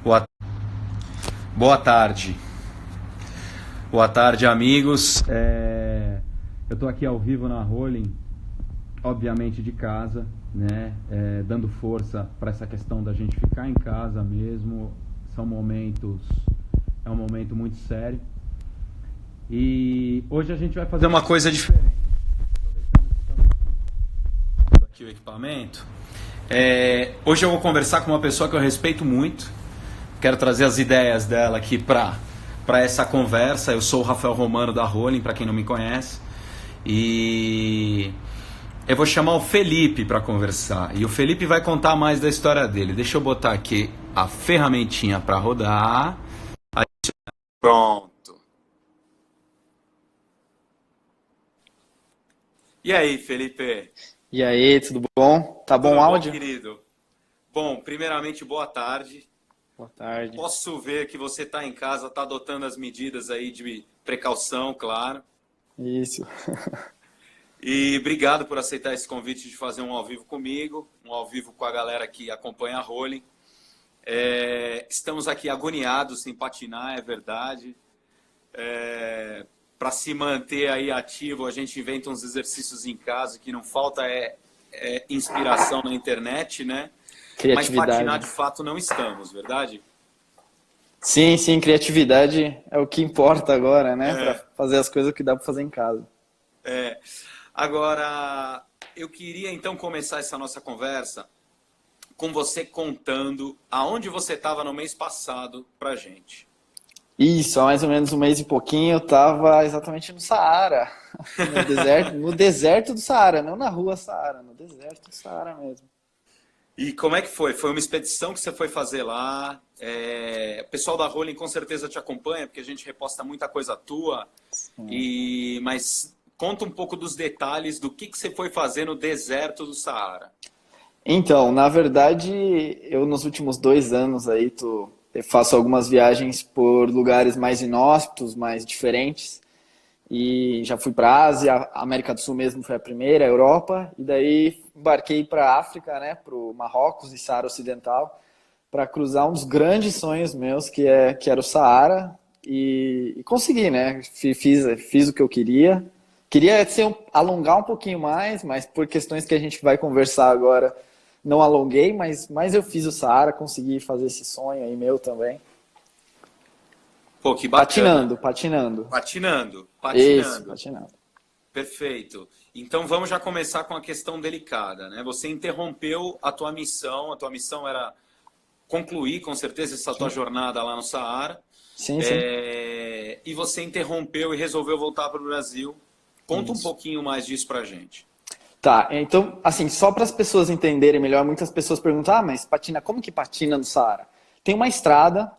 Boa, boa tarde. Boa tarde, amigos. Eu estou aqui ao vivo na Rolling, obviamente de casa, né? Dando força para essa questão da gente ficar em casa mesmo. É um momento muito sério. E hoje a gente vai fazer uma coisa diferente. Aproveitando que estamos aqui o equipamento. Hoje eu vou conversar com uma pessoa que eu respeito muito. Quero trazer as ideias dela aqui para essa conversa. Eu sou o Rafael Romano da Rolling, para quem não me conhece. E eu vou chamar o Felipe para conversar. E o Felipe vai contar mais da história dele. Deixa eu botar aqui a ferramentinha para rodar. Pronto. E aí, Felipe? E aí, tudo bom? Tá bom o áudio? Querido? Bom, primeiramente, boa tarde. Boa tarde. Posso ver que você está em casa, está adotando as medidas aí de precaução, claro. Isso. E obrigado por aceitar esse convite de fazer um ao vivo comigo, um ao vivo com a galera que acompanha a Rolling. Estamos aqui agoniados em patinar, é verdade. Para se manter aí ativo, a gente inventa uns exercícios em casa, que não falta inspiração na internet, né? Mas patinar de fato não estamos, verdade? Sim, criatividade é o que importa agora, né? Para fazer as coisas que dá para fazer em casa. Agora, eu queria então começar essa nossa conversa com você contando aonde você estava no mês passado pra gente. Isso, há mais ou menos um mês e pouquinho eu estava exatamente no Saara, no deserto do Saara, não na rua Saara, no deserto do Saara mesmo. E como é que foi? Foi uma expedição que você foi fazer lá? O pessoal da Rolling com certeza te acompanha, porque a gente reposta muita coisa tua. Mas conta um pouco dos detalhes do que você foi fazer no deserto do Saara. Então, na verdade, eu nos últimos 2 anos aí eu faço algumas viagens por lugares mais inóspitos, mais diferentes. E já fui para a Ásia, a América do Sul mesmo foi a primeira, a Europa, e daí embarquei para a África, né, para o Marrocos e Saara Ocidental, para cruzar um dos grandes sonhos meus, que era o Saara, e consegui, né, fiz o que eu queria. Queria alongar um pouquinho mais, mas por questões que a gente vai conversar agora, não alonguei, mas eu fiz o Saara, consegui fazer esse sonho aí meu também. Pô, que bacana. Patinando. Isso, patinando. Perfeito. Então vamos já começar com a questão delicada, né? Você interrompeu a tua missão era concluir com certeza essa tua jornada lá no Saara. Sim. E você interrompeu e resolveu voltar para o Brasil. Conta um pouquinho mais disso pra gente. Tá, então, assim, só para as pessoas entenderem melhor, muitas pessoas perguntam, mas como que patina no Saara? Tem uma estrada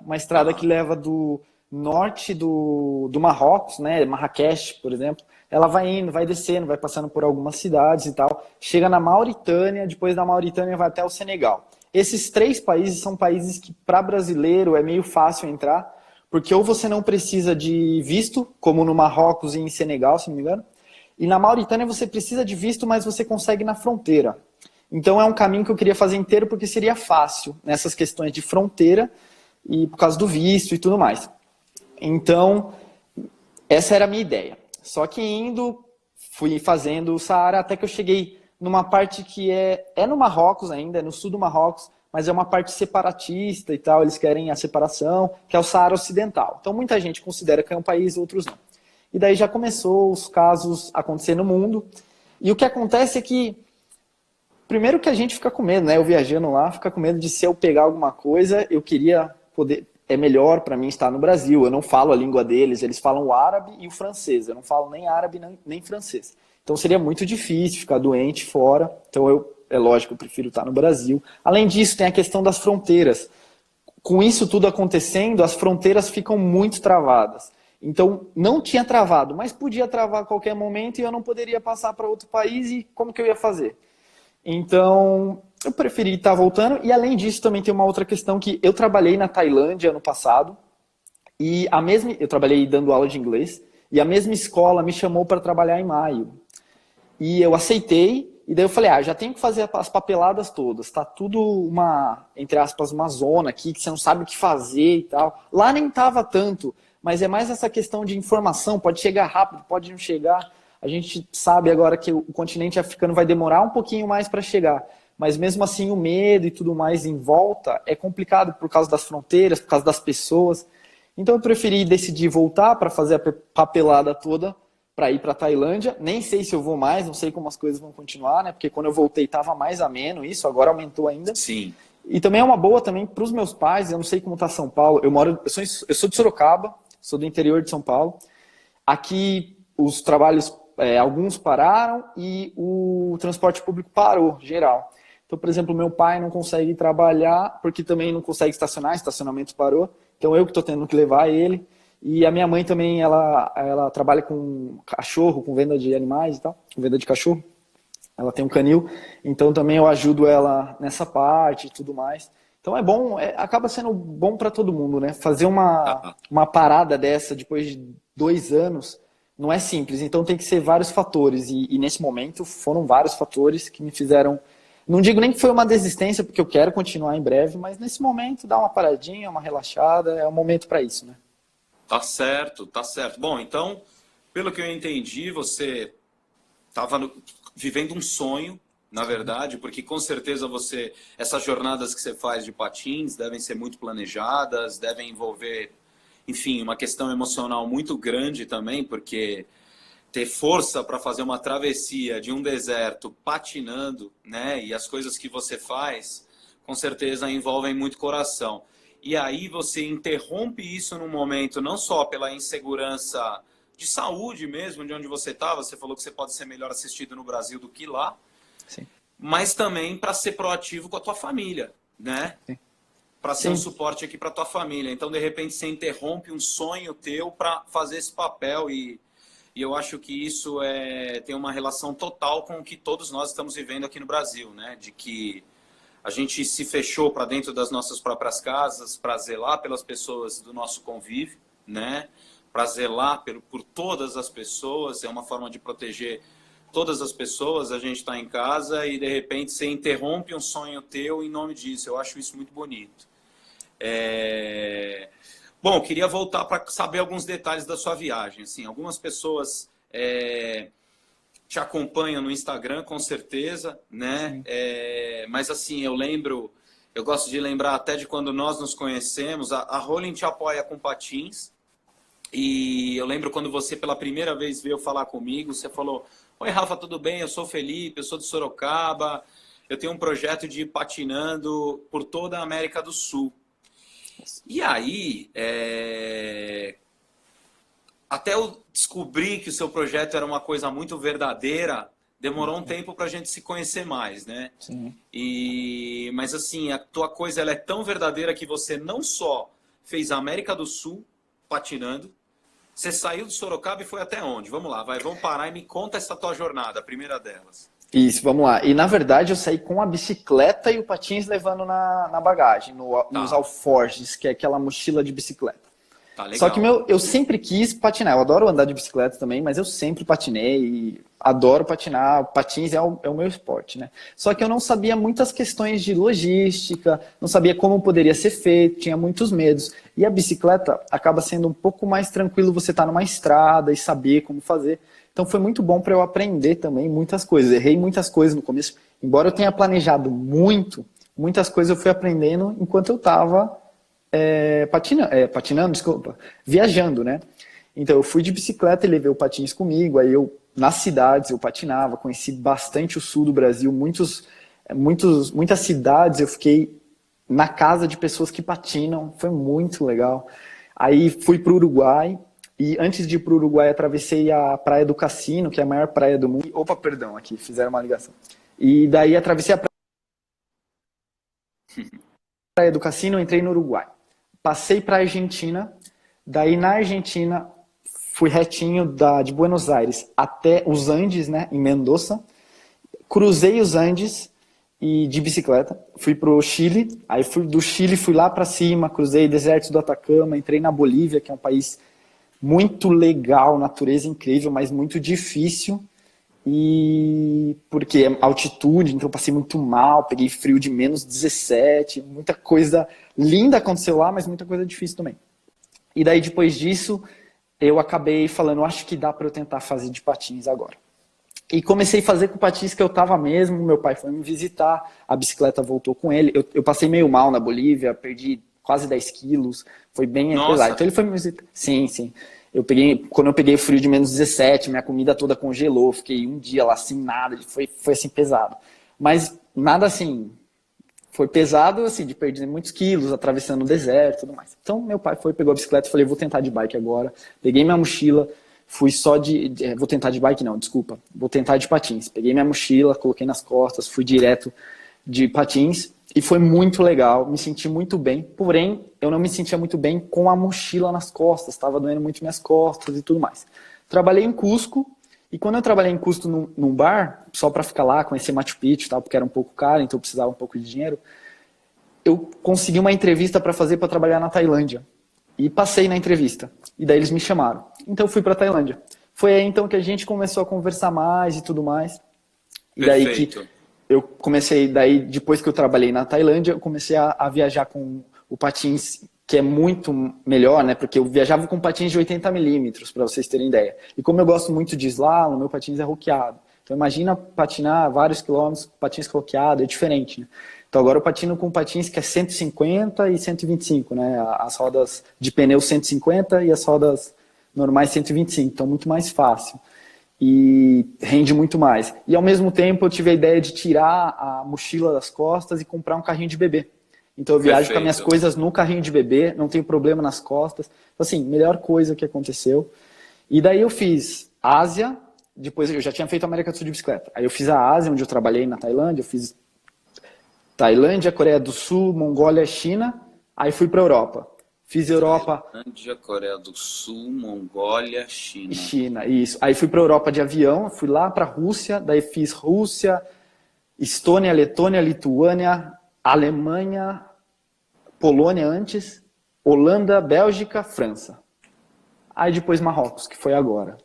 que leva do norte do Marrocos, né, Marrakech, por exemplo, ela vai indo, vai descendo, vai passando por algumas cidades e tal, chega na Mauritânia, depois da Mauritânia vai até o Senegal. Esses 3 países são países que para brasileiro é meio fácil entrar, porque ou você não precisa de visto, como no Marrocos e em Senegal, se não me engano, e na Mauritânia você precisa de visto, mas você consegue na fronteira. Então é um caminho que eu queria fazer inteiro porque seria fácil nessas questões de fronteira e por causa do visto e tudo mais. Então, essa era a minha ideia. Só que fui fazendo o Saara até que eu cheguei numa parte que é no Marrocos ainda, é no sul do Marrocos, mas é uma parte separatista e tal, eles querem a separação, que é o Saara Ocidental. Então muita gente considera que é um país, outros não. E daí já começou os casos a acontecer no mundo. E o que acontece é que, primeiro que a gente fica com medo, né? Eu viajando lá, fica com medo de se eu pegar alguma coisa, eu queria poder... É melhor para mim estar no Brasil. Eu não falo a língua deles, eles falam o árabe e o francês. Eu não falo nem árabe nem francês. Então seria muito difícil ficar doente fora. Então é lógico, eu prefiro estar no Brasil. Além disso, tem a questão das fronteiras. Com isso tudo acontecendo, as fronteiras ficam muito travadas. Então não tinha travado, mas podia travar a qualquer momento e eu não poderia passar para outro país e como que eu ia fazer? Então, eu preferi estar voltando. E além disso, também tem uma outra questão que eu trabalhei na Tailândia ano passado. E eu trabalhei dando aula de inglês. E a mesma escola me chamou para trabalhar em maio. E eu aceitei. E daí eu falei, já tenho que fazer as papeladas todas. Tá tudo entre aspas, uma zona aqui, que você não sabe o que fazer e tal. Lá nem tava tanto, mas é mais essa questão de informação. Pode chegar rápido, pode não chegar. A gente sabe agora que o continente africano vai demorar um pouquinho mais para chegar. Mas mesmo assim o medo e tudo mais em volta é complicado por causa das fronteiras, por causa das pessoas. Então eu preferi decidir voltar para fazer a papelada toda, para ir para a Tailândia. Nem sei se eu vou mais, não sei como as coisas vão continuar, né? Porque quando eu voltei estava mais ameno isso, agora aumentou ainda. Sim. E também é uma boa também para os meus pais, eu não sei como está São Paulo. Eu sou de Sorocaba, sou do interior de São Paulo. Aqui os trabalhos, alguns pararam e o transporte público parou, geral. Então, por exemplo, meu pai não consegue trabalhar porque também não consegue estacionar, estacionamento parou. Então eu que estou tendo que levar ele. E a minha mãe também, ela trabalha com cachorro, com venda de animais e tal, com venda de cachorro. Ela tem um canil, então também eu ajudo ela nessa parte e tudo mais. Então é bom, acaba sendo bom para todo mundo, né? Fazer uma parada dessa depois de 2 anos não é simples, então tem que ser vários fatores. E nesse momento foram vários fatores que me fizeram... Não digo nem que foi uma desistência, porque eu quero continuar em breve, mas nesse momento dá uma paradinha, uma relaxada, é o momento para isso, né? Tá certo, tá certo. Bom, então, pelo que eu entendi, você estava vivendo um sonho, na verdade, porque com certeza essas jornadas que você faz de patins devem ser muito planejadas, devem envolver, enfim, uma questão emocional muito grande também, porque ter força para fazer uma travessia de um deserto patinando, né, e as coisas que você faz, com certeza envolvem muito coração. E aí você interrompe isso num momento não só pela insegurança de saúde mesmo, de onde você estava, você falou que você pode ser melhor assistido no Brasil do que lá, sim, mas também para ser proativo com a tua família, né? Para ser um suporte aqui para tua família. Então, de repente, você interrompe um sonho teu para fazer esse papel e eu acho que isso tem uma relação total com o que todos nós estamos vivendo aqui no Brasil, né? De que a gente se fechou para dentro das nossas próprias casas para zelar pelas pessoas do nosso convívio, né? Para zelar por todas as pessoas, é uma forma de proteger todas as pessoas. A gente está em casa e de repente você interrompe um sonho teu em nome disso. Eu acho isso muito bonito. Bom, queria voltar para saber alguns detalhes da sua viagem. Assim, algumas pessoas te acompanham no Instagram, com certeza, né? Mas assim, eu gosto de lembrar até de quando nós nos conhecemos. A Rolling te apoia com patins. E eu lembro quando você pela primeira vez veio falar comigo, você falou: oi, Rafa, tudo bem? Eu sou o Felipe, eu sou de Sorocaba, eu tenho um projeto de ir patinando por toda a América do Sul. E aí, até eu descobrir que o seu projeto era uma coisa muito verdadeira, demorou um tempo para a gente se conhecer mais, né? Sim. Mas assim, a tua coisa ela é tão verdadeira que você não só fez a América do Sul patinando, você saiu de Sorocaba e foi até onde? Vamos lá, vamos parar e me conta essa tua jornada, a primeira delas. Isso, vamos lá. E na verdade eu saí com a bicicleta e o patins levando na bagagem, nos alforjes, que é aquela mochila de bicicleta. Tá, legal. Só que eu sempre quis patinar. Eu adoro andar de bicicleta também, mas eu sempre patinei e adoro patinar. Patins é o meu esporte, né? Só que eu não sabia muitas questões de logística, não sabia como poderia ser feito, tinha muitos medos. E a bicicleta acaba sendo um pouco mais tranquilo você estar numa estrada e saber como fazer. Então foi muito bom para eu aprender também muitas coisas. Errei muitas coisas no começo. Embora eu tenha planejado muitas coisas eu fui aprendendo enquanto eu estava viajando, né? Então eu fui de bicicleta e levei o patins comigo, aí nas cidades eu patinava, conheci bastante o sul do Brasil, muitas cidades eu fiquei na casa de pessoas que patinam, foi muito legal. Aí fui para o Uruguai, e antes de ir para o Uruguai atravessei a Praia do Cassino, que é a maior praia do mundo. Opa, perdão, aqui fizeram uma ligação. E daí atravessei a Praia do Cassino, entrei no Uruguai. Passei para a Argentina, daí na Argentina fui retinho de Buenos Aires até os Andes, né, em Mendoza. Cruzei os Andes e de bicicleta, fui pro Chile, aí do Chile fui lá para cima, cruzei deserto do Atacama, entrei na Bolívia, que é um país muito legal, natureza incrível, mas muito difícil. E porque é altitude, então eu passei muito mal, peguei frio de -17, muita coisa linda aconteceu lá, mas muita coisa difícil também. E daí depois disso, eu acabei falando, acho que dá para eu tentar fazer de patins agora. E comecei a fazer com o patins que eu tava mesmo, meu pai foi me visitar, a bicicleta voltou com ele, eu passei meio mal na Bolívia, perdi quase 10 quilos, foi bem pesado. Então ele foi me visitar. Sim, sim. Quando eu peguei o frio de -17, minha comida toda congelou, fiquei um dia lá sem nada, foi assim pesado. Mas nada assim, foi pesado assim, de perder muitos quilos, atravessando o deserto e tudo mais. Então meu pai pegou a bicicleta e falei, vou tentar de bike agora. Peguei minha mochila, fui só vou tentar de bike não, desculpa, vou tentar de patins. Peguei minha mochila, coloquei nas costas, fui direto de patins. E foi muito legal, me senti muito bem, porém eu não me sentia muito bem com a mochila nas costas, estava doendo muito minhas costas e tudo mais. Trabalhei em Cusco, e quando eu trabalhei em Cusco num bar, só para ficar lá, conhecer Machu Picchu, tal, porque era um pouco caro, então eu precisava um pouco de dinheiro, eu consegui uma entrevista para fazer para trabalhar na Tailândia. E passei na entrevista, e daí eles me chamaram. Então eu fui para a Tailândia. Foi aí então que a gente começou a conversar mais e tudo mais. E daí que eu comecei, daí depois que eu trabalhei na Tailândia, eu comecei a viajar com o patins, que é muito melhor, né? Porque eu viajava com patins de 80 milímetros, para vocês terem ideia. E como eu gosto muito de slalom, meu patins é roqueado. Então imagina patinar vários quilômetros com patins roqueado, é diferente, né? Então agora eu patino com patins que é 150 e 125, né? As rodas de pneu 150 e as rodas normais 125, então muito mais fácil. E rende muito mais. E ao mesmo tempo eu tive a ideia de tirar a mochila das costas e comprar um carrinho de bebê. Então eu viajo com as minhas coisas no carrinho de bebê, não tenho problema nas costas. Assim, melhor coisa que aconteceu. E daí eu fiz Ásia, depois eu já tinha feito América do Sul de bicicleta. Aí eu fiz a Ásia, onde eu trabalhei na Tailândia, eu fiz Tailândia, Coreia do Sul, Mongólia, China, aí fui para a Europa. Fiz Europa... Tailândia, Coreia do Sul, Mongólia, China. China, isso. Aí fui para a Europa de avião, fui lá para a Rússia, daí fiz Rússia, Estônia, Letônia, Lituânia, Alemanha, Polônia antes, Holanda, Bélgica, França. Aí depois Marrocos, que foi agora.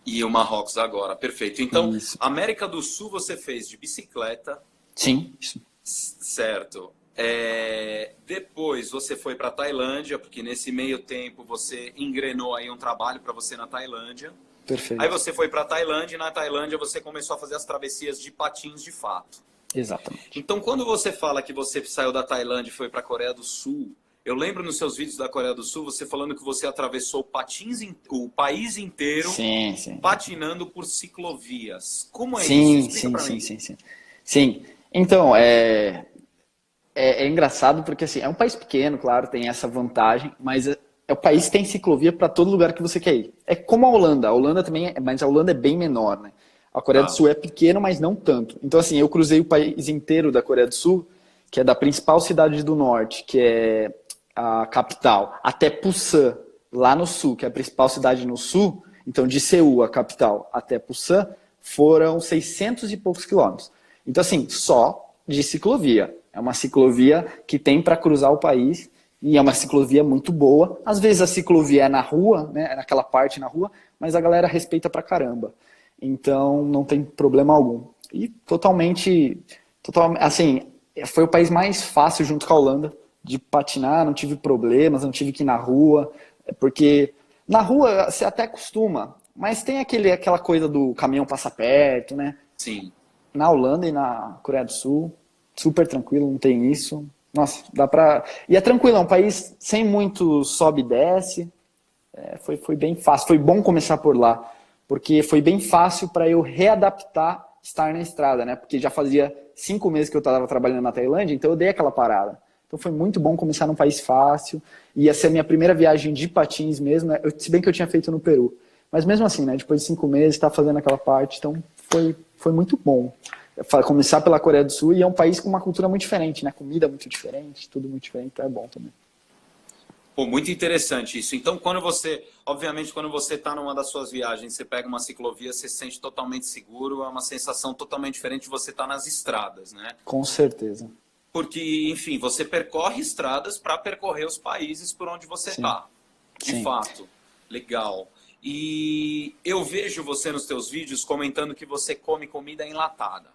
E o Marrocos agora, perfeito. Então, isso. América do Sul você fez de bicicleta. Sim, isso. Certo. Depois você foi para a Tailândia, porque nesse meio tempo você engrenou aí um trabalho para você na Tailândia. Perfeito. Aí você foi para a Tailândia e na Tailândia você começou a fazer as travessias de patins de fato. Exatamente. Então quando você fala que você saiu da Tailândia e foi para a Coreia do Sul, eu lembro nos seus vídeos da Coreia do Sul você falando que você atravessou o país inteiro patinando por ciclovias. Como é isso? Explica pra mim. Sim. Então, é engraçado porque assim, é um país pequeno, claro, tem essa vantagem, mas o país tem ciclovia para todo lugar que você quer ir. É como a Holanda também, mas a Holanda é bem menor, né? A Coreia do Sul é pequeno, mas não tanto. Então assim, eu cruzei o país inteiro da Coreia do Sul, que é da principal cidade do norte, que é a capital, até Pusan, lá no sul, que é a principal cidade no sul. Então de Seul, a capital, até Pusan, foram 600 e poucos quilômetros. Então assim, só de ciclovia. É uma ciclovia que tem para cruzar o país e é uma ciclovia muito boa. Às vezes a ciclovia é na rua, né, naquela parte na rua, mas a galera respeita pra caramba. Então não tem problema algum. E totalmente, assim, foi o país mais fácil junto com a Holanda de patinar, não tive problemas, não tive que ir na rua, porque na rua você até acostuma, mas tem aquela coisa do caminhão passar perto, né? Sim. Na Holanda e na Coreia do Sul, super tranquilo, não tem isso. Nossa, dá pra... E é tranquilo, é um país sem muito sobe e desce. Foi bem fácil, foi bom começar por lá, porque foi bem fácil para eu readaptar estar na estrada, né? Porque já fazia 5 meses que eu estava trabalhando na Tailândia, então eu dei aquela parada. Então foi muito bom começar num país fácil. Ia ser a minha primeira viagem de patins mesmo, né? Se bem que eu tinha feito no Peru. Mas mesmo assim, né? Depois de 5 meses, estava fazendo aquela parte, então foi muito bom. Começar pela Coreia do Sul, e é um país com uma cultura muito diferente, né? Comida muito diferente, tudo muito diferente, então é bom também. Pô, muito interessante isso. Então, obviamente, quando você está numa das suas viagens, você pega uma ciclovia, você se sente totalmente seguro, é uma sensação totalmente diferente de você estar nas estradas, né? Com certeza. Porque, enfim, você percorre estradas para percorrer os países por onde você está. De fato. Legal. E eu vejo você nos teus vídeos comentando que você come comida enlatada.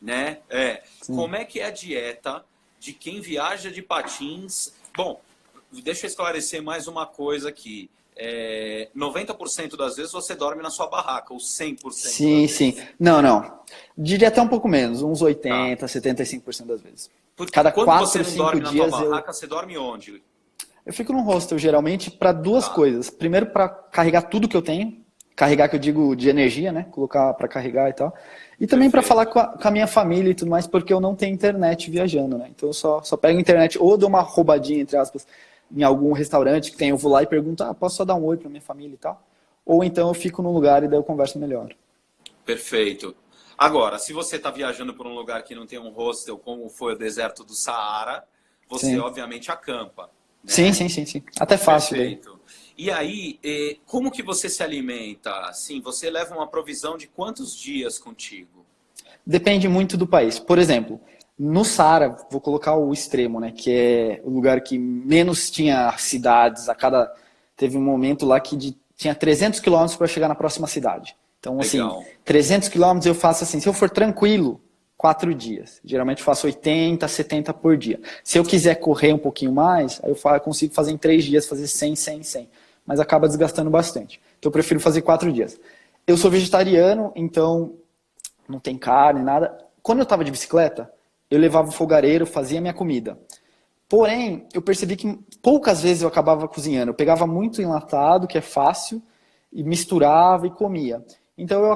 Né? Como é que é a dieta de quem viaja de patins? Bom, deixa eu esclarecer mais uma coisa aqui. 90% das vezes você dorme na sua barraca, ou 100%? Sim. Não. Diria até um pouco menos, uns 80%, 75% das vezes. Porque cada quando 4, você não 5 dorme na dias tua barraca, você dorme onde? Eu fico no hostel, geralmente, para duas coisas. Primeiro, para carregar tudo que eu tenho. Carregar, que eu digo, de energia, né? Colocar para carregar e tal. E também para falar com a minha família e tudo mais, porque eu não tenho internet viajando, né? Então eu só pego a internet, ou dou uma roubadinha, entre aspas, em algum restaurante que tem, eu vou lá e pergunto, posso só dar um oi para minha família e tal? Ou então eu fico num lugar e daí eu converso melhor. Perfeito. Agora, se você está viajando por um lugar que não tem um hostel, como foi o deserto do Saara, você obviamente acampa. Né? Sim. Até fácil. Perfeito. Daí. E aí, como que você se alimenta? Assim, você leva uma provisão de quantos dias contigo? Depende muito do país. Por exemplo, no Saara, vou colocar o extremo, né? Que é o lugar que menos tinha cidades. Teve um momento lá que tinha 300 quilômetros para chegar na próxima cidade. Então, Legal. assim, 300 quilômetros eu faço assim, se eu for tranquilo, 4 dias. Geralmente eu faço 80, 70 por dia. Se eu quiser correr um pouquinho mais, aí eu consigo fazer em 3 dias, fazer 100, 100, 100. Mas acaba desgastando bastante. Então eu prefiro fazer 4 dias. Eu sou vegetariano, então não tem carne, nada. Quando eu estava de bicicleta, eu levava o fogareiro, fazia minha comida. Porém, eu percebi que poucas vezes eu acabava cozinhando. Eu pegava muito enlatado, que é fácil, e misturava e comia. Então eu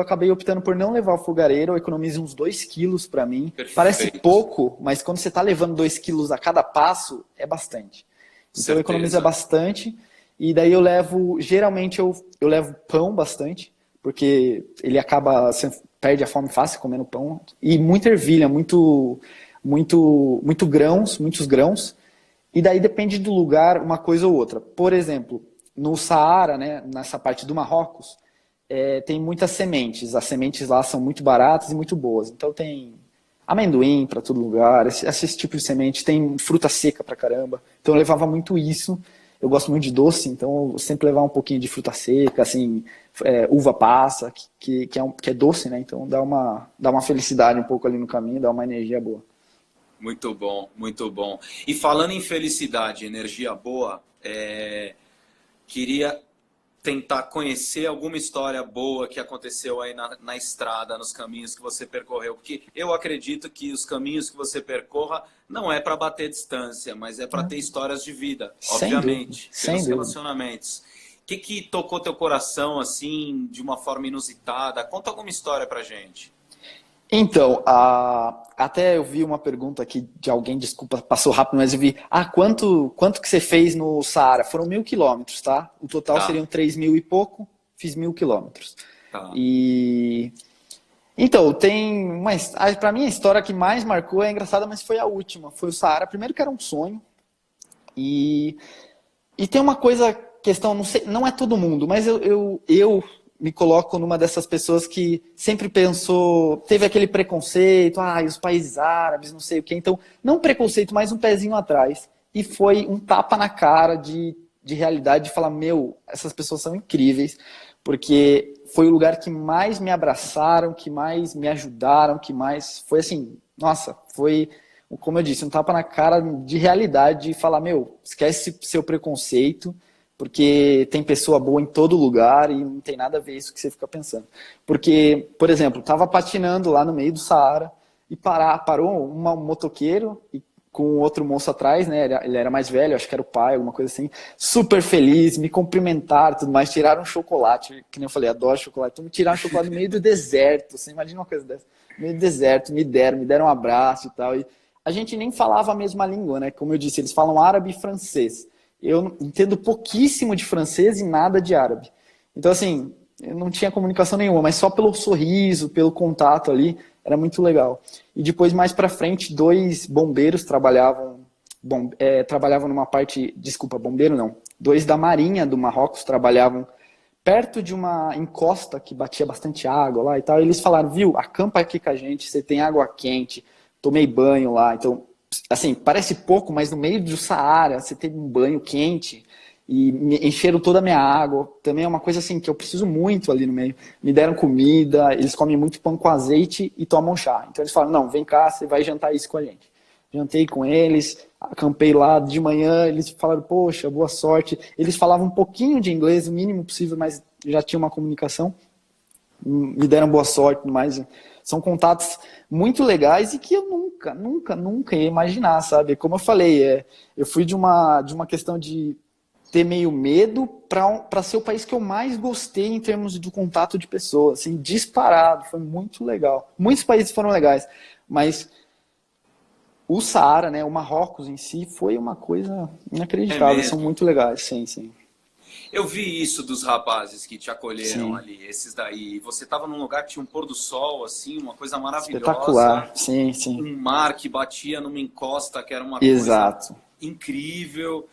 acabei optando por não levar o fogareiro, eu economizo uns 2 quilos para mim. Perfeito. Parece pouco, mas quando você está levando 2 quilos a cada passo, é bastante. Então eu economizo bastante. E daí geralmente eu levo pão bastante, porque ele você perde a fome fácil comendo pão. E muita ervilha, muitos grãos. E daí depende do lugar, uma coisa ou outra. Por exemplo, no Saara, né, nessa parte do Marrocos, tem muitas sementes. As sementes lá são muito baratas e muito boas. Então tem amendoim para todo lugar, esse tipo de semente. Tem fruta seca pra caramba. Então eu levava muito isso. Eu gosto muito de doce, então eu sempre levava um pouquinho de fruta seca, assim, uva passa, que é doce, né? Então dá uma felicidade um pouco ali no caminho, dá uma energia boa. Muito bom, muito bom. E falando em felicidade, energia boa, queria tentar conhecer alguma história boa que aconteceu aí na estrada, nos caminhos que você percorreu. Porque eu acredito que os caminhos que você percorra não é para bater distância, mas é para ter histórias de vida, obviamente, pelos relacionamentos. O que tocou teu coração, assim, de uma forma inusitada? Conta alguma história pra gente. Então, até eu vi uma pergunta aqui de alguém, desculpa, passou rápido, mas eu vi, quanto que você fez no Saara? Foram 1.000 quilômetros, tá? O total seriam 3.000 e pouco, fiz 1.000 quilômetros. Tá. Então, pra mim a história que mais marcou é engraçada, mas foi a última, foi o Saara. Primeiro que era um sonho, e tem uma questão, não sei, não é todo mundo, mas eu me coloco numa dessas pessoas que sempre teve aquele preconceito, os países árabes, não sei o quê. Então, não preconceito, mas um pezinho atrás. E foi um tapa na cara de realidade, de falar, essas pessoas são incríveis, porque foi o lugar que mais me abraçaram, que mais me ajudaram, que mais... Foi assim, nossa, foi, como eu disse, um tapa na cara de realidade, de falar, esquece seu preconceito, porque tem pessoa boa em todo lugar e não tem nada a ver isso que você fica pensando. Porque, por exemplo, estava patinando lá no meio do Saara e parou um motoqueiro e com outro moço atrás, né? Ele era mais velho, acho que era o pai, alguma coisa assim, super feliz, me cumprimentaram, tudo mais, tiraram um chocolate, que nem eu falei, adoro chocolate, então me tiraram chocolate no meio do deserto, você imagina uma coisa dessa, no meio do deserto, me deram um abraço e tal, e a gente nem falava a mesma língua, né? Como eu disse, eles falam árabe e francês. Eu entendo pouquíssimo de francês e nada de árabe. Então, assim, eu não tinha comunicação nenhuma, mas só pelo sorriso, pelo contato ali, era muito legal. E depois, mais pra frente, 2 bombeiros trabalhavam numa parte... Desculpa, bombeiro não. 2 da Marinha do Marrocos trabalhavam perto de uma encosta que batia bastante água lá e tal. E eles falaram, acampa aqui com a gente, você tem água quente, tomei banho lá, então... Assim, parece pouco, mas no meio do Saara, você tem um banho quente e encheram toda a minha água. Também é uma coisa assim que eu preciso muito ali no meio. Me deram comida, eles comem muito pão com azeite e tomam chá. Então eles falam, não, vem cá, você vai jantar isso com a gente. Jantei com eles, acampei lá de manhã, eles falaram, poxa, boa sorte. Eles falavam um pouquinho de inglês, o mínimo possível, mas já tinha uma comunicação. Me deram boa sorte, mas são contatos muito legais e que eu nunca ia imaginar, sabe? Como eu falei, eu fui de uma questão de ter meio medo para ser o país que eu mais gostei em termos de contato de pessoas, assim, disparado, foi muito legal. Muitos países foram legais, mas o Saara, né, o Marrocos em si, foi uma coisa inacreditável, são muito legais, sim, sim. Eu vi isso dos rapazes que te acolheram Sim. ali, esses daí. Você estava num lugar que tinha um pôr do sol, assim, uma coisa maravilhosa. Espetacular, sim, sim. Um mar que batia numa encosta, que era uma Exato. coisa incrível.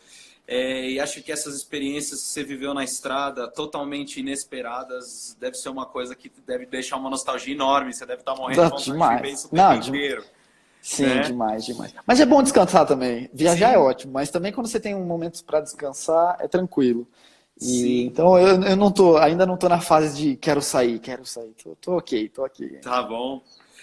E acho que essas experiências que você viveu na estrada, totalmente inesperadas, deve ser uma coisa que deve deixar uma nostalgia enorme. Você deve estar morrendo de vontade de ver isso o tempo inteiro. Sim, né? Demais. Mas é bom descansar também. Viajar é ótimo, mas também quando você tem um momento para descansar, é tranquilo. Então eu ainda não tô na fase de quero sair. Tô ok. Tá bom.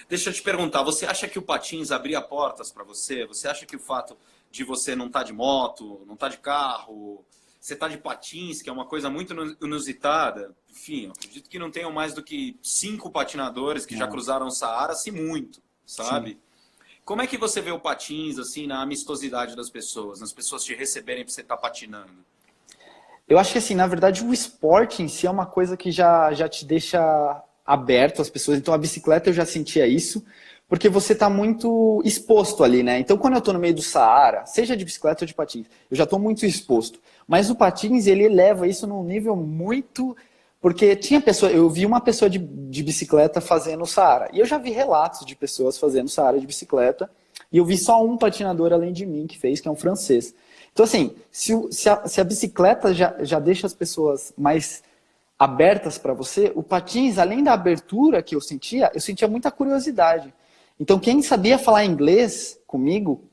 Deixa eu te perguntar, você acha que o patins abria portas para você? Você acha que o fato de você não estar de moto, não estar de carro, você tá de patins, que é uma coisa muito inusitada, enfim, eu acredito que não tenham mais do que 5 patinadores que já cruzaram o Saara, se muito, sabe? Sim. Como é que você vê o patins, assim, na amistosidade das pessoas, nas pessoas te receberem para você estar patinando? Eu acho que, assim, na verdade, o esporte em si é uma coisa que já te deixa aberto às pessoas. Então, a bicicleta eu já sentia isso, porque você está muito exposto ali, né? Então, quando eu estou no meio do Saara, seja de bicicleta ou de patins, eu já estou muito exposto. Mas o patins, ele eleva isso num nível muito... Porque eu vi uma pessoa de bicicleta fazendo o Saara. E eu já vi relatos de pessoas fazendo Saara de bicicleta. E eu vi só um patinador além de mim que fez, que é um francês. Então, assim, se a bicicleta já deixa as pessoas mais abertas para você, o patins, além da abertura que eu sentia muita curiosidade. Então, quem sabia falar inglês comigo,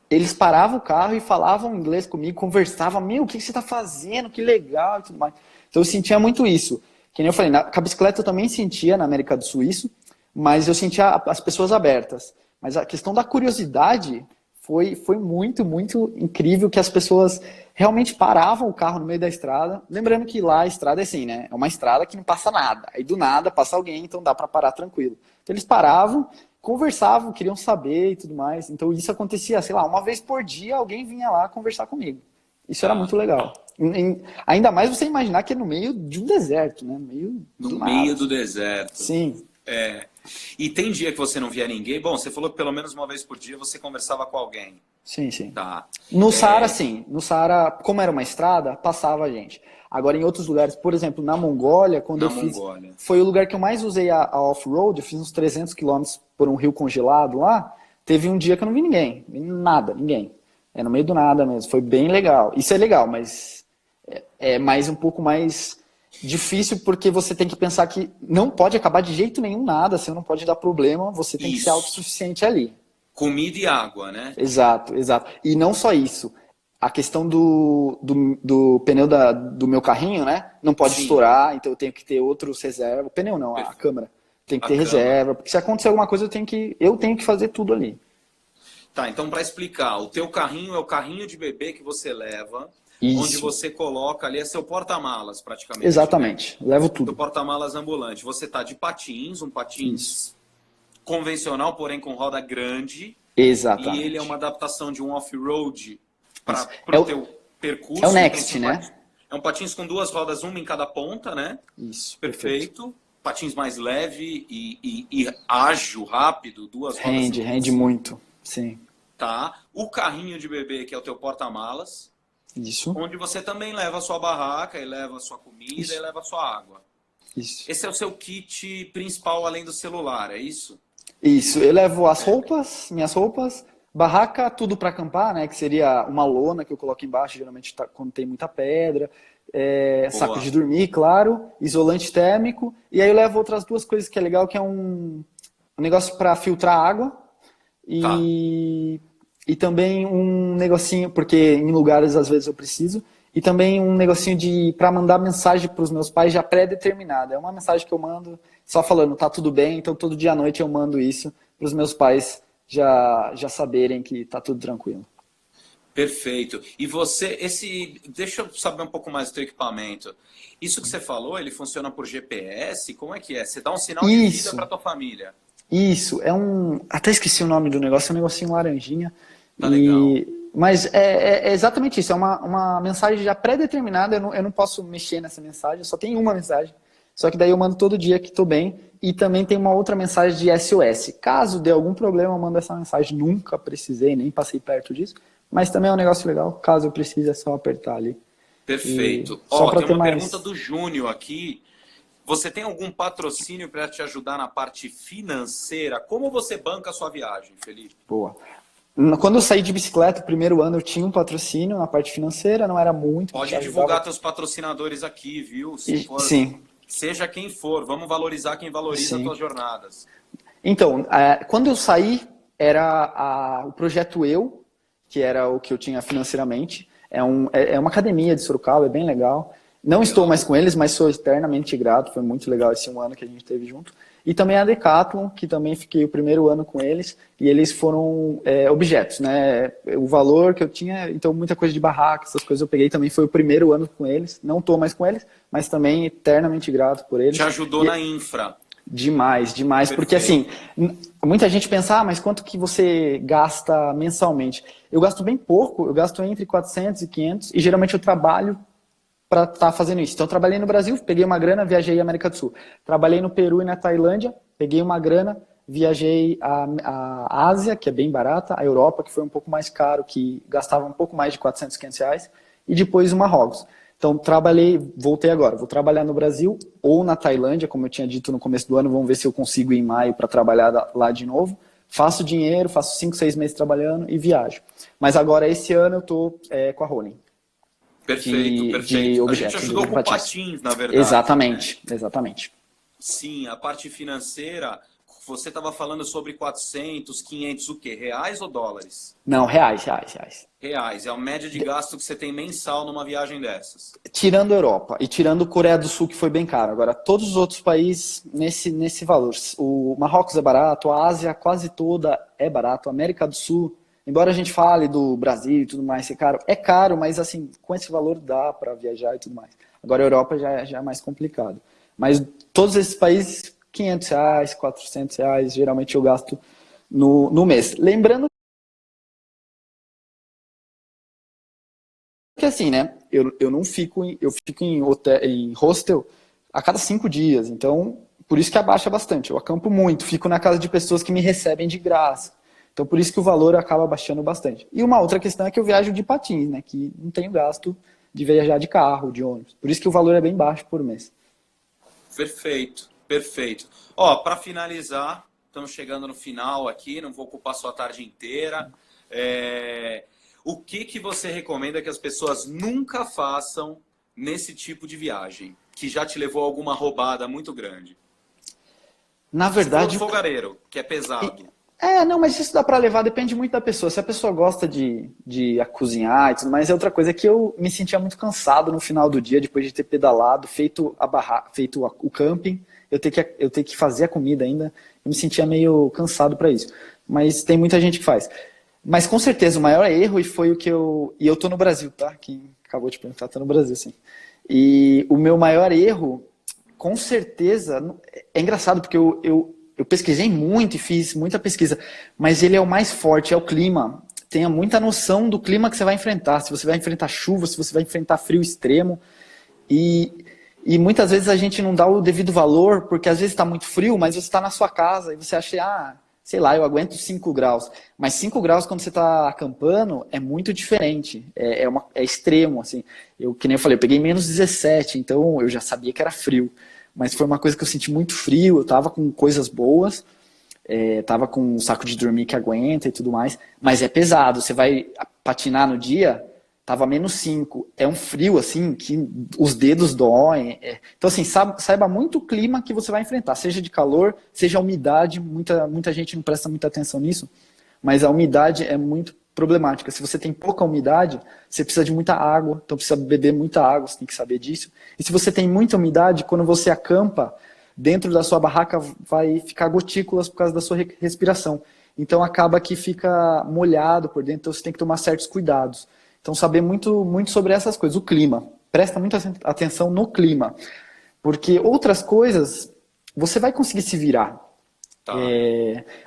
eles paravam o carro e falavam inglês comigo, conversavam, o que você está fazendo? Que legal e tudo mais. Então, eu sentia muito isso. Que nem eu falei, com a bicicleta eu também sentia na América do Sul isso, mas eu sentia as pessoas abertas. Mas a questão da curiosidade... Foi muito, muito incrível que as pessoas realmente paravam o carro no meio da estrada. Lembrando que lá a estrada é assim, né? É uma estrada que não passa nada. Aí do nada passa alguém, então dá para parar tranquilo. Então eles paravam, conversavam, queriam saber e tudo mais. Então isso acontecia, sei lá, uma vez por dia alguém vinha lá conversar comigo. Isso era muito legal. Ainda mais você imaginar que é no meio de um deserto, né? No meio do deserto. Sim. E tem dia que você não via ninguém? Bom, você falou que pelo menos uma vez por dia você conversava com alguém. Sim, sim. Tá. No Saara, sim. No Saara, como era uma estrada, passava a gente. Agora, em outros lugares, por exemplo, na Mongólia, foi o lugar que eu mais usei a off-road, eu fiz uns 300 quilômetros por um rio congelado lá, teve um dia que eu não vi ninguém. Ninguém. É no meio do nada mesmo. Foi bem legal. Isso é legal, mas é mais um pouco mais... difícil porque você tem que pensar que não pode acabar de jeito nenhum nada, você não pode dar problema, você tem que ser autossuficiente ali. Comida e água, né? Exato. E não só isso, a questão do pneu do meu carrinho, né? Não pode estourar, então eu tenho que ter outros reservas. O pneu não, a câmera. Tem que ter reserva, porque se acontecer alguma coisa eu tenho que fazer tudo ali. Tá, então para explicar, o teu carrinho é o carrinho de bebê que você leva... Isso. Onde você coloca ali, é seu porta-malas praticamente. Exatamente, né? Levo tudo. Seu porta-malas ambulante. Você tá de patins, um patins convencional, porém com roda grande. Exatamente. E ele é uma adaptação de um off-road para o teu percurso. É o Next, né? É um patins com 2 rodas, uma em cada ponta, né? Isso. Perfeito. Patins mais leve e ágil, rápido, 2 rodas. Rende muito, sim. Tá. O carrinho de bebê, que é o teu porta-malas. Isso. Onde você também leva a sua barraca, e leva a sua comida, e leva a sua água. Isso. Esse é o seu kit principal, além do celular, é isso? Isso. Eu levo as roupas, minhas roupas, barraca, tudo para acampar, né? Que seria uma lona que eu coloco embaixo, geralmente quando tem muita pedra. Saco de dormir, claro. Isolante térmico. E aí eu levo outras 2 coisas que é legal, que é um negócio para filtrar água. E também um negocinho, porque em lugares às vezes eu preciso, e também um negocinho para mandar mensagem para os meus pais já pré-determinada. É uma mensagem que eu mando só falando, tá tudo bem, então todo dia à noite eu mando isso para os meus pais já saberem que tá tudo tranquilo. Perfeito. E você, deixa eu saber um pouco mais do teu equipamento. Isso que você falou, ele funciona por GPS? Como é que é? Você dá um sinal de vida para tua família? Isso, até esqueci o nome do negócio, é um negocinho laranjinha. Tá legal. Mas é exatamente isso, é uma mensagem já pré-determinada, eu não posso mexer nessa mensagem, só tem uma mensagem. Só que daí eu mando todo dia que estou bem. E também tem uma outra mensagem de SOS. Caso dê algum problema, eu mando essa mensagem. Nunca precisei, nem passei perto disso. Mas também é um negócio legal. Caso eu precise, é só apertar ali. Perfeito. Tem uma pergunta do Júnior aqui. Você tem algum patrocínio para te ajudar na parte financeira? Como você banca a sua viagem, Felipe? Boa. Quando eu saí de bicicleta, o primeiro ano eu tinha um patrocínio na parte financeira, não era muito. Pode divulgar teus patrocinadores aqui, viu? Sim. Seja quem for, vamos valorizar quem valoriza as tuas jornadas. Então, quando eu saí, era o projeto Eu, que era o que eu tinha financeiramente. É uma academia de Sorocaba, é bem legal. Não estou mais com eles, mas sou eternamente grato. Foi muito legal esse um ano que a gente teve junto. E também a Decathlon, que também fiquei o primeiro ano com eles. E eles foram objetos, né? O valor que eu tinha, então muita coisa de barraca, essas coisas eu peguei. Também foi o primeiro ano com eles. Não estou mais com eles, mas também eternamente grato por eles. Te ajudou na infra. Demais. Perfeito. Porque assim, muita gente pensa, mas quanto que você gasta mensalmente? Eu gasto bem pouco, eu gasto entre 400 e 500 e geralmente eu trabalho para estar fazendo isso. Então eu trabalhei no Brasil, peguei uma grana, viajei à América do Sul. Trabalhei no Peru e na Tailândia, peguei uma grana, viajei à Ásia, que é bem barata, a Europa, que foi um pouco mais caro, que gastava um pouco mais de 400, 500 reais, e depois o Marrocos. Então, voltei agora, vou trabalhar no Brasil ou na Tailândia, como eu tinha dito no começo do ano, vamos ver se eu consigo ir em maio para trabalhar lá de novo. Faço dinheiro, faço 5, 6 meses trabalhando e viajo. Mas agora, esse ano, eu estou com a Rolling. Perfeito. A gente ajudou com patins, na verdade. Exatamente. Sim, a parte financeira, você estava falando sobre 400, 500, o quê? Reais ou dólares? Não, reais. Reais, é a média de gasto que você tem mensal numa viagem dessas. Tirando a Europa e tirando Coreia do Sul, que foi bem caro. Agora, todos os outros países nesse valor. O Marrocos é barato, a Ásia quase toda é barato, a América do Sul, embora a gente fale do Brasil e tudo mais ser caro, é caro, mas assim, com esse valor dá para viajar e tudo mais. Agora, a Europa já é mais complicado. Mas todos esses países, 500 reais, 400 reais, geralmente eu gasto no mês. Lembrando que assim, né, eu não fico, eu fico em hostel a cada 5 dias, então por isso que abaixa bastante. Eu acampo muito, fico na casa de pessoas que me recebem de graça. Então por isso que o valor acaba baixando bastante. E uma outra questão é que eu viajo de patins, né, que não tenho gasto de viajar de carro, de ônibus. Por isso que o valor é bem baixo por mês. Perfeito. Ó, para finalizar, estamos chegando no final aqui, não vou ocupar sua tarde inteira. O que você recomenda que as pessoas nunca façam nesse tipo de viagem, que já te levou a alguma roubada muito grande? Na verdade... Você falou do fogareiro, que é pesado. Não, mas isso dá pra levar, depende muito da pessoa. Se a pessoa gosta de cozinhar e tudo mais, é outra coisa que eu me sentia muito cansado no final do dia, depois de ter pedalado, feito o camping, eu ter que fazer a comida ainda, eu me sentia meio cansado pra isso. Mas tem muita gente que faz. Mas com certeza o maior erro, e foi o que e eu tô no Brasil, tá? Quem acabou de perguntar, tô no Brasil, sim. E o meu maior erro, com certeza, é engraçado porque eu pesquisei muito e fiz muita pesquisa, mas ele é o mais forte, é o clima. Tenha muita noção do clima que você vai enfrentar, se você vai enfrentar chuva, se você vai enfrentar frio extremo. E muitas vezes a gente não dá o devido valor, porque às vezes está muito frio, mas você está na sua casa e você acha, sei lá, eu aguento 5 graus. Mas 5 graus quando você está acampando é muito diferente, é extremo. Assim. Que nem eu falei, eu peguei menos 17, então eu já sabia que era frio. Mas foi uma coisa que eu senti muito frio, eu tava com coisas boas, tava com um saco de dormir que aguenta e tudo mais, mas é pesado, você vai patinar no dia, tava menos 5, é um frio assim, que os dedos doem, então assim, saiba muito o clima que você vai enfrentar, seja de calor, seja a umidade, muita gente não presta muita atenção nisso, mas a umidade é muito problemática. Se você tem pouca umidade, você precisa de muita água, então precisa beber muita água, você tem que saber disso. E se você tem muita umidade, quando você acampa, dentro da sua barraca vai ficar gotículas por causa da sua respiração. Então acaba que fica molhado por dentro, então você tem que tomar certos cuidados. Então saber muito sobre essas coisas. O clima, presta muita atenção no clima. Porque outras coisas, você vai conseguir se virar. Tá.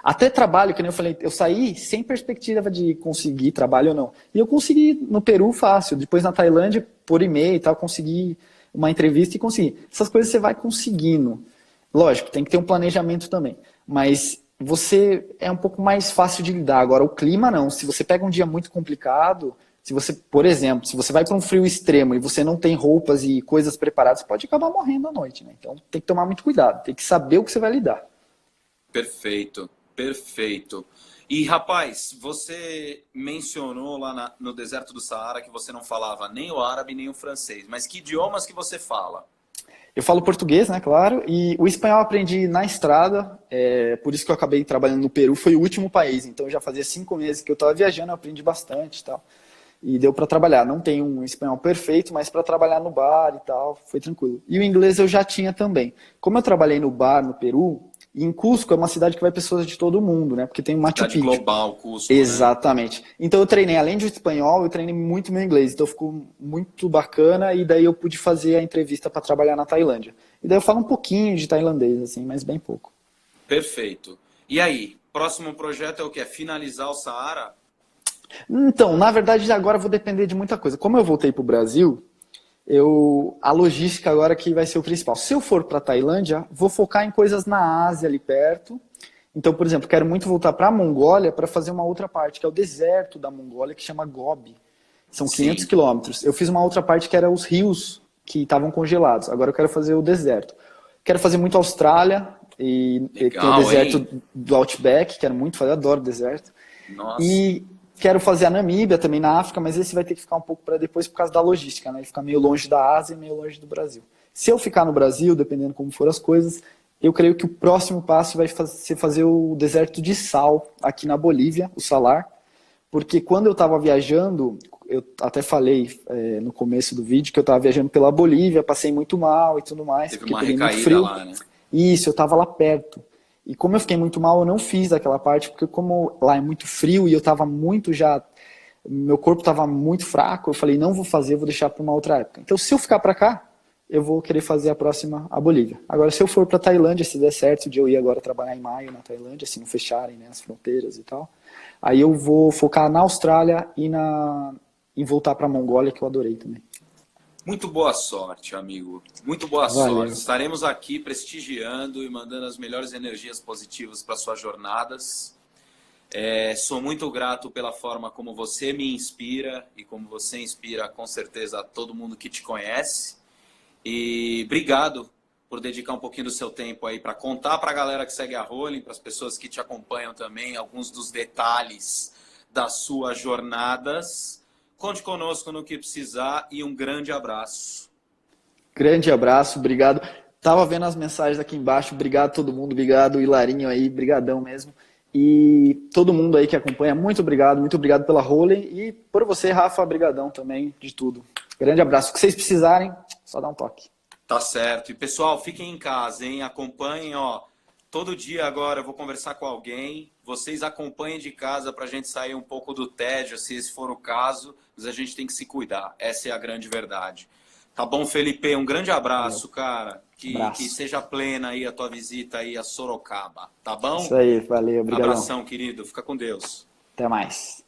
Até trabalho, que nem eu falei, eu saí sem perspectiva de conseguir trabalho ou não. E eu consegui no Peru fácil, depois na Tailândia, por e-mail e tal, consegui uma entrevista e consegui. Essas coisas você vai conseguindo. Lógico, tem que ter um planejamento também. Mas você é um pouco mais fácil de lidar. Agora, o clima não. Se você pega um dia muito complicado, se você, por exemplo, se você vai para um frio extremo e você não tem roupas e coisas preparadas, você pode acabar morrendo à noite, né? Então tem que tomar muito cuidado, tem que saber o que você vai lidar. Perfeito, perfeito. E, rapaz, você mencionou lá no deserto do Saara que você não falava nem o árabe nem o francês, mas que idiomas que você fala? Eu falo português, né, claro, e o espanhol eu aprendi na estrada, por isso que eu acabei trabalhando no Peru, foi o último país, então já fazia 5 meses que eu estava viajando, eu aprendi bastante e tal, e deu para trabalhar. Não tenho um espanhol perfeito, mas para trabalhar no bar e tal, foi tranquilo. E o inglês eu já tinha também. Como eu trabalhei no bar no Peru, e em Cusco é uma cidade que vai pessoas de todo mundo, né? Porque tem o Machu Picchu. Global, Cusco. Exatamente. Né? Então eu treinei, além de espanhol, eu treinei muito meu inglês. Então ficou muito bacana e daí eu pude fazer a entrevista para trabalhar na Tailândia. E daí eu falo um pouquinho de tailandês, assim, mas bem pouco. Perfeito. E aí, próximo projeto é o quê? Finalizar o Saara? Então, na verdade, agora eu vou depender de muita coisa. Como eu voltei para o Brasil, a logística agora que vai ser o principal. Se eu for para a Tailândia, vou focar em coisas na Ásia ali perto. Então, por exemplo, quero muito voltar para a Mongólia para fazer uma outra parte, que é o deserto da Mongólia, que chama Gobi. São 500 quilômetros. Eu fiz uma outra parte que era os rios que estavam congelados. Agora eu quero fazer o deserto. Quero fazer muito Austrália e tem o deserto do Outback, quero muito fazer, adoro deserto. Nossa. E quero fazer a Namíbia também na África, mas esse vai ter que ficar um pouco para depois por causa da logística, né? Ele fica meio longe da Ásia e meio longe do Brasil. Se eu ficar no Brasil, dependendo como for as coisas, eu creio que o próximo passo vai ser fazer o deserto de sal aqui na Bolívia, o Salar, porque quando eu estava viajando, eu até falei no começo do vídeo que eu estava viajando pela Bolívia, passei muito mal e tudo mais. Teve porque uma peguei recaída muito frio. lá, né? Isso, eu estava lá perto. E como eu fiquei muito mal, eu não fiz aquela parte, porque como lá é muito frio e eu estava muito já... Meu corpo estava muito fraco, eu falei, não vou fazer, vou deixar para uma outra época. Então, se eu ficar para cá, eu vou querer fazer a próxima, a Bolívia. Agora, se eu for para Tailândia, se der certo, o dia eu ir agora trabalhar em maio na Tailândia, se não fecharem, né, as fronteiras e tal, aí eu vou focar na Austrália e em voltar para a Mongólia, que eu adorei também. Muito boa sorte, amigo. Muito boa sorte. Estaremos aqui prestigiando e mandando as melhores energias positivas para suas jornadas. Sou muito grato pela forma como você me inspira e como você inspira, com certeza, todo mundo que te conhece. E obrigado por dedicar um pouquinho do seu tempo aí para contar para a galera que segue a Rolling, para as pessoas que te acompanham também, alguns dos detalhes das suas jornadas. Conte conosco no que precisar e um grande abraço. Grande abraço, obrigado. Tava vendo as mensagens aqui embaixo, obrigado a todo mundo, obrigado Hilarinho aí, brigadão mesmo. E todo mundo aí que acompanha, muito obrigado pela Rolling e por você, Rafa, brigadão também de tudo. Grande abraço. O que vocês precisarem, só dá um toque. Tá certo. E pessoal, fiquem em casa, hein? Acompanhem, ó. Todo dia agora eu vou conversar com alguém. Vocês acompanhem de casa para a gente sair um pouco do tédio, se esse for o caso. Mas a gente tem que se cuidar. Essa é a grande verdade. Tá bom, Felipe? Um grande abraço, cara. Que seja plena aí a tua visita aí a Sorocaba. Tá bom? Isso aí, valeu. Obrigado. Abração, querido. Fica com Deus. Até mais.